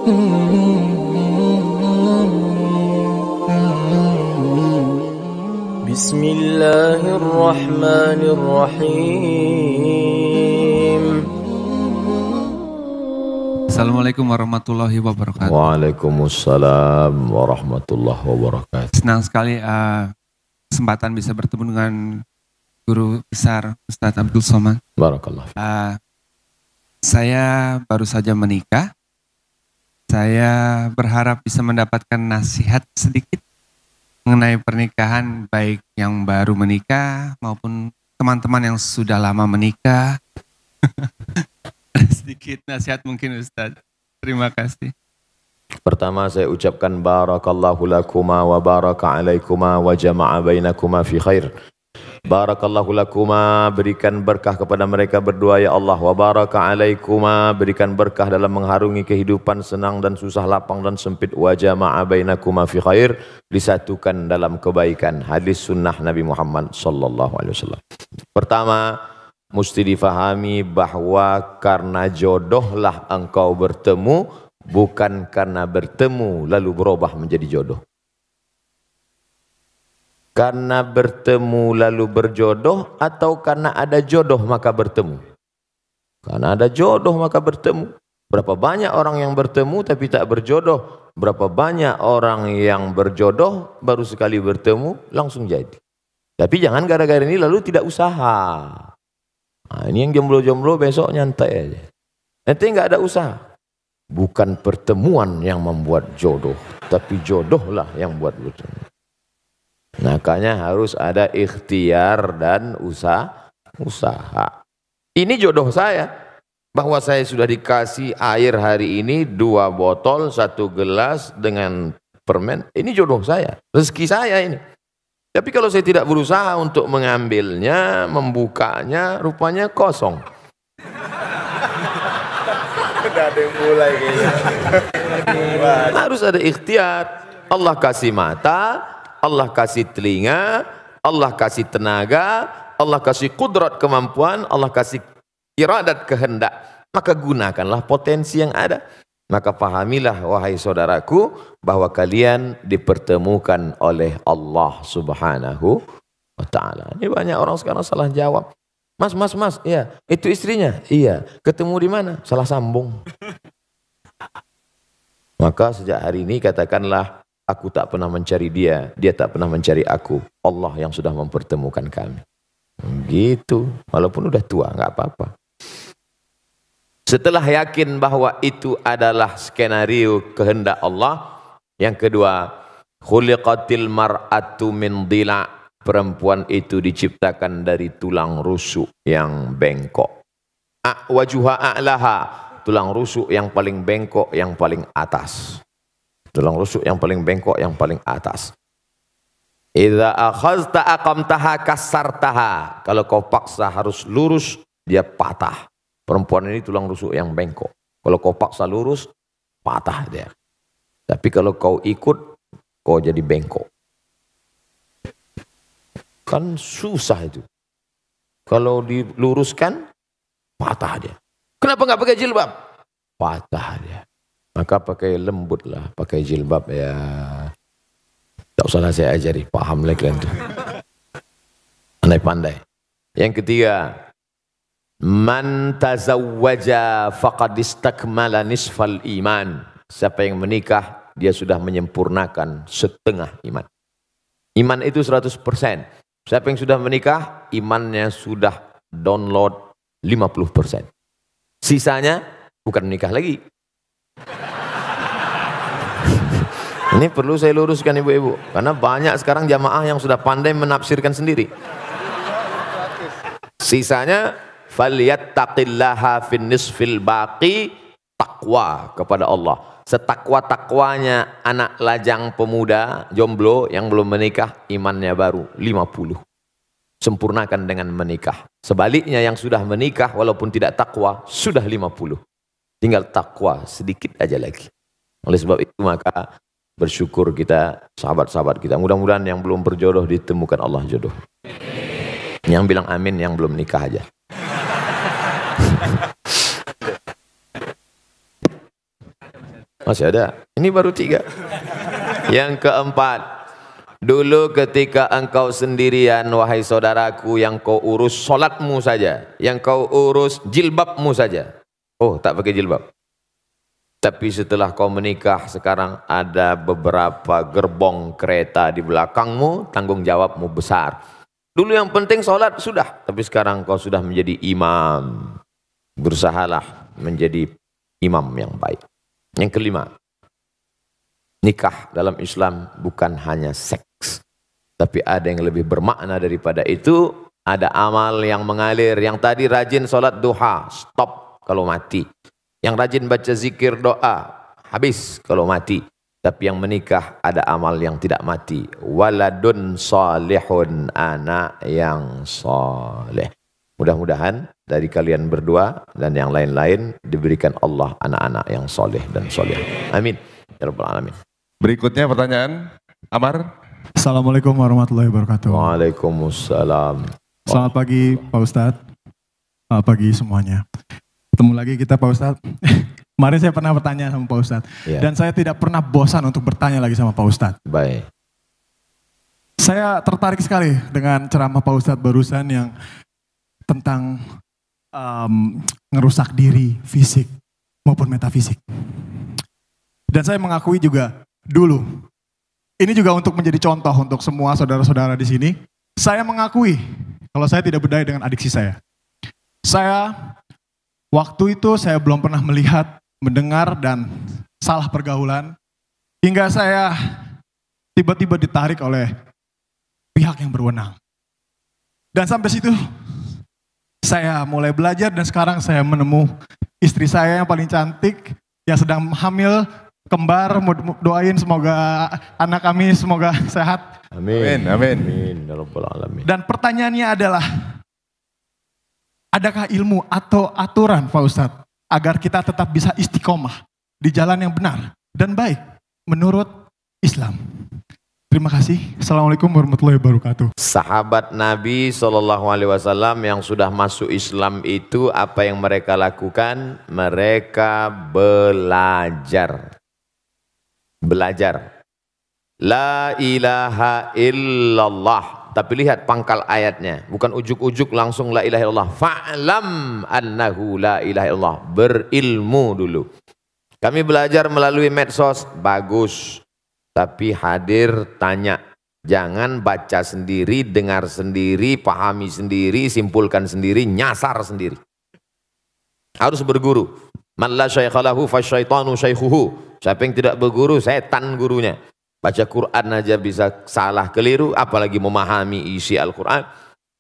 Bismillahirrahmanirrahim. Assalamualaikum warahmatullahi wabarakatuh. Waalaikumsalam warahmatullahi wabarakatuh. Senang sekali kesempatan bisa bertemu dengan guru besar Ustadz Abdul Somad. Barakallah. Saya baru saja menikah. Saya berharap bisa mendapatkan nasihat sedikit mengenai pernikahan, baik yang baru menikah maupun teman-teman yang sudah lama menikah. Sedikit nasihat mungkin Ustadz. Terima kasih. Pertama saya ucapkan barakallahu lakuma wa baraka alaikuma wa jama'a bainakuma fi khair. Barakallahu lakuma, berikan berkah kepada mereka berdua ya Allah. Wa baraka alaikuma, berikan berkah dalam mengharungi kehidupan senang dan susah, lapang dan sempit. Wa jama'a bainakuma fi khair, disatukan dalam kebaikan. Hadis sunnah Nabi Muhammad sallallahu alaihi wasallam. Pertama, mesti difahami bahwa karena jodohlah engkau bertemu, bukan karena bertemu lalu berubah menjadi jodoh. Karena bertemu lalu berjodoh atau karena ada jodoh maka bertemu? Karena ada jodoh maka bertemu. Berapa banyak orang yang bertemu tapi tak berjodoh? Berapa banyak orang yang berjodoh baru sekali bertemu langsung jadi? Tapi jangan gara-gara ini lalu tidak usaha. Nah, ini yang jomblo-jomblo besok nyantai aja. Nanti nggak ada usaha. Bukan pertemuan yang membuat jodoh, tapi jodohlah yang buat bertemu. Makanya harus ada ikhtiar dan usaha. Ini jodoh saya. Bahwa saya sudah dikasih air hari ini 2 botol, 1 gelas dengan permen. Ini jodoh saya, rezeki saya ini. Tapi kalau saya tidak berusaha untuk mengambilnya, membukanya, rupanya kosong. Tidak ada yang mulai kayaknya. Harus ada ikhtiar. Allah kasih mata, Allah kasih telinga, Allah kasih tenaga, Allah kasih kudrat kemampuan, Allah kasih iradat kehendak. Maka gunakanlah potensi yang ada. Maka pahamilah wahai saudaraku bahwa kalian dipertemukan oleh Allah Subhanahu wa ta'ala. Ini banyak orang sekarang salah jawab. Mas, iya, itu istrinya? Iya. Ketemu di mana? Salah sambung. Maka sejak hari ini katakanlah, aku tak pernah mencari dia, dia tak pernah mencari aku. Allah yang sudah mempertemukan kami. Gitu. Walaupun udah tua, nggak apa-apa. Setelah yakin bahwa itu adalah skenario kehendak Allah. Yang kedua, khuliqatil mar'atu min dhila'. Perempuan itu diciptakan dari tulang rusuk yang bengkok. Wajuha a'laha. Tulang rusuk yang paling bengkok, yang paling atas. Tulang rusuk yang paling bengkok, yang paling atas. Idza akhazta aqamtaha kasartaha. Kalau kau paksa harus lurus, dia patah. Perempuan ini tulang rusuk yang bengkok. Kalau kau paksa lurus, patah dia. Tapi kalau kau ikut, kau jadi bengkok. Kan susah itu. Kalau diluruskan, patah dia. Kenapa nggak pakai jilbab? Patah dia. Maka pakai lembut lah, pakai jilbab ya. Tak usahlah saya ajari, paham lah kalian tuh. Pandai-pandai. Yang ketiga, man tazawwaja faqad istakmala nisfal iman. Siapa yang menikah, dia sudah menyempurnakan setengah iman. Iman itu 100%. Siapa yang sudah menikah, imannya sudah download 50%. Sisanya bukan menikah lagi. Ini perlu saya luruskan ibu-ibu, karena banyak sekarang jamaah yang sudah pandai menafsirkan sendiri. Sisanya falyattaqillaha fin nisfil baqi, takwa kepada Allah. Setakwa-takwanya anak lajang pemuda jomblo yang belum menikah, imannya baru 50. Sempurnakan dengan menikah. Sebaliknya yang sudah menikah walaupun tidak takwa sudah 50. Tinggal takwa sedikit aja lagi. Oleh sebab itu maka bersyukur kita, sahabat-sahabat kita. Mudah-mudahan yang belum berjodoh ditemukan Allah jodoh. Yang bilang amin yang belum nikah aja. Masih ada. Ini baru 3. Yang keempat, dulu ketika engkau sendirian, wahai saudaraku, yang kau urus solatmu saja, yang kau urus jilbabmu saja. Oh, tak pakai jilbab. Tapi setelah kau menikah, sekarang ada beberapa gerbong kereta di belakangmu, tanggung jawabmu besar. Dulu yang penting solat sudah, tapi sekarang kau sudah menjadi imam. Berusahalah menjadi imam yang baik. Yang kelima, nikah dalam Islam bukan hanya seks, tapi ada yang lebih bermakna daripada itu. Ada amal yang mengalir. Yang tadi rajin solat duha, stop kalau mati. Yang rajin baca zikir doa, habis kalau mati. Tapi yang menikah ada amal yang tidak mati. Waladun salihun, anak yang soleh. Mudah-mudahan dari kalian berdua dan yang lain-lain diberikan Allah anak-anak yang soleh dan soleh. Amin. Ya Rabbal Alamin. Berikutnya pertanyaan, Amar. Assalamualaikum warahmatullahi wabarakatuh. Waalaikumsalam. Selamat pagi Pak Ustadz. Selamat pagi semuanya. Ketemu lagi kita Pak Ustadz. Kemarin saya pernah bertanya sama Pak Ustadz. Ya. Dan saya tidak pernah bosan untuk bertanya lagi sama Pak Ustadz. Baik. Saya tertarik sekali dengan ceramah Pak Ustadz barusan yang tentang ngerusak diri fisik maupun metafisik. Dan saya mengakui juga dulu, ini juga untuk menjadi contoh untuk semua saudara-saudara di sini. Saya mengakui kalau saya tidak berdaya dengan adiksi saya. Waktu itu saya belum pernah melihat, mendengar, dan salah pergaulan. Hingga saya tiba-tiba ditarik oleh pihak yang berwenang. Dan sampai situ saya mulai belajar dan sekarang saya menemu istri saya yang paling cantik, yang sedang hamil, kembar, doain semoga anak kami semoga sehat. Amin. Amin. Amin. Ya Rabbal Alamin. Dan pertanyaannya adalah, adakah ilmu atau aturan Pak Ustadz agar kita tetap bisa istiqomah di jalan yang benar dan baik menurut Islam? Terima kasih. Assalamualaikum warahmatullahi wabarakatuh. Sahabat Nabi SAW yang sudah masuk Islam itu apa yang mereka lakukan? Mereka belajar. Belajar. La ilaha illallah. Tapi lihat pangkal ayatnya. Bukan ujuk-ujuk langsung la ilaha illallah. Fa'lam annahu la ilaha illallah. Berilmu dulu. Kami belajar melalui medsos. Bagus. Tapi hadir tanya. Jangan baca sendiri, dengar sendiri, pahami sendiri, simpulkan sendiri, nyasar sendiri. Harus berguru. Man la syaikhalahu fasyaitanu syaikhuhu. Siapa yang tidak berguru, setan gurunya. Baca Quran aja bisa salah keliru, apalagi memahami isi Al-Quran.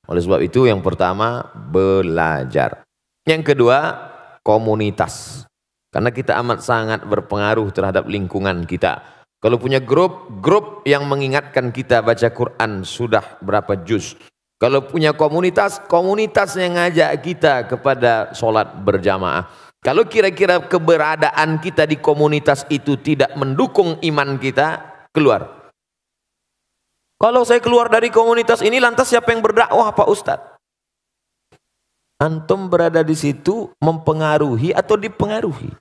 Oleh sebab itu yang pertama, belajar. Yang kedua, komunitas. Karena kita amat sangat berpengaruh terhadap lingkungan kita. Kalau punya grup yang mengingatkan kita baca Quran sudah berapa juz. Kalau punya komunitas yang ngajak kita kepada sholat berjamaah. Kalau kira-kira keberadaan kita di komunitas itu tidak mendukung iman kita, keluar. Kalau saya keluar dari komunitas ini, lantas siapa yang berdakwah Pak Ustadz? Antum berada di situ mempengaruhi atau dipengaruhi?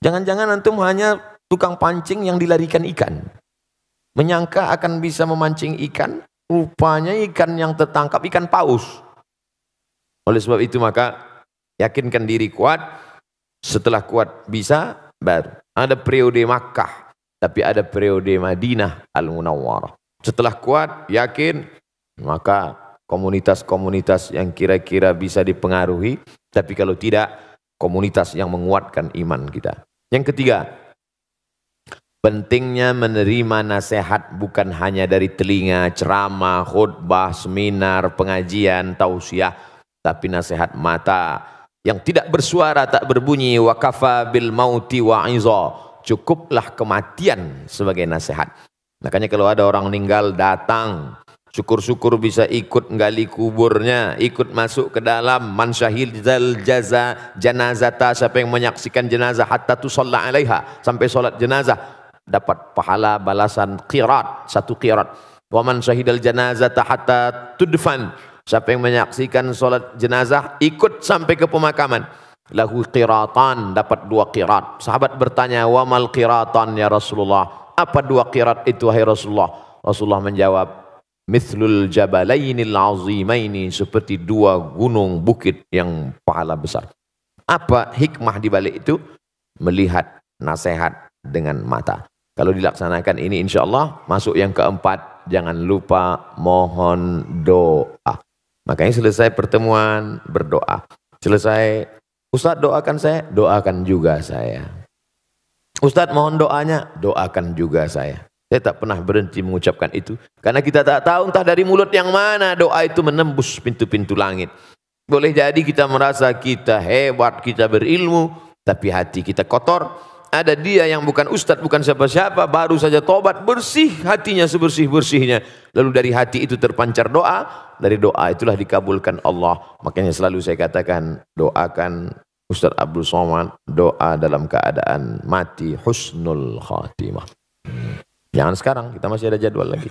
Jangan-jangan antum hanya tukang pancing yang dilarikan ikan. Menyangka akan bisa memancing ikan, rupanya ikan yang tertangkap ikan paus. Oleh sebab itu maka yakinkan diri kuat. Setelah kuat bisa, baru. Ada periode Makkah, tapi ada periode Madinah Al-Munawwarah. Setelah kuat, yakin, maka komunitas-komunitas yang kira-kira bisa dipengaruhi. Tapi kalau tidak, komunitas yang menguatkan iman kita. Yang ketiga, pentingnya menerima nasihat bukan hanya dari telinga, ceramah, khutbah, seminar, pengajian, tausiah, tapi nasihat mata yang tidak bersuara, tak berbunyi. Wa kafa bil mauti wa'iza. Cukuplah kematian sebagai nasihat. Makanya kalau ada orang meninggal datang, syukur-syukur bisa ikut gali kuburnya, ikut masuk ke dalam. Man syahidal janazata, siapa yang menyaksikan jenazah hatta tusalla alaiha, sampai solat jenazah, dapat pahala balasan qirat, 1 qirat. Wa man syahidal janazata hatta tudfan, siapa yang menyaksikan solat jenazah ikut sampai ke pemakaman, lahu qiratan, dapat 2 qirat. Sahabat bertanya, wa mal qiratan ya Rasulullah? Apa 2 qirat itu wahai Rasulullah? Rasulullah menjawab, mithlul jabalainil azimaini, seperti 2 gunung bukit yang pahala besar. Apa hikmah di balik itu? Melihat nasihat dengan mata. Kalau dilaksanakan ini insya-Allah masuk yang keempat, jangan lupa mohon doa. Makanya selesai pertemuan berdoa. Selesai, Ustaz doakan saya, doakan juga saya. Ustaz mohon doanya, doakan juga saya. Saya tak pernah berhenti mengucapkan itu. Karena kita tak tahu entah dari mulut yang mana doa itu menembus pintu-pintu langit. Boleh jadi kita merasa kita hebat, kita berilmu, tapi hati kita kotor. Ada dia yang bukan ustadz, bukan siapa-siapa, baru saja tobat, bersih hatinya sebersih-bersihnya. Lalu dari hati itu terpancar doa, dari doa itulah dikabulkan Allah. Makanya selalu saya katakan, doakan Ustaz Abdul Somad, doa dalam keadaan mati husnul khatimah. Jangan sekarang, kita masih ada jadwal lagi.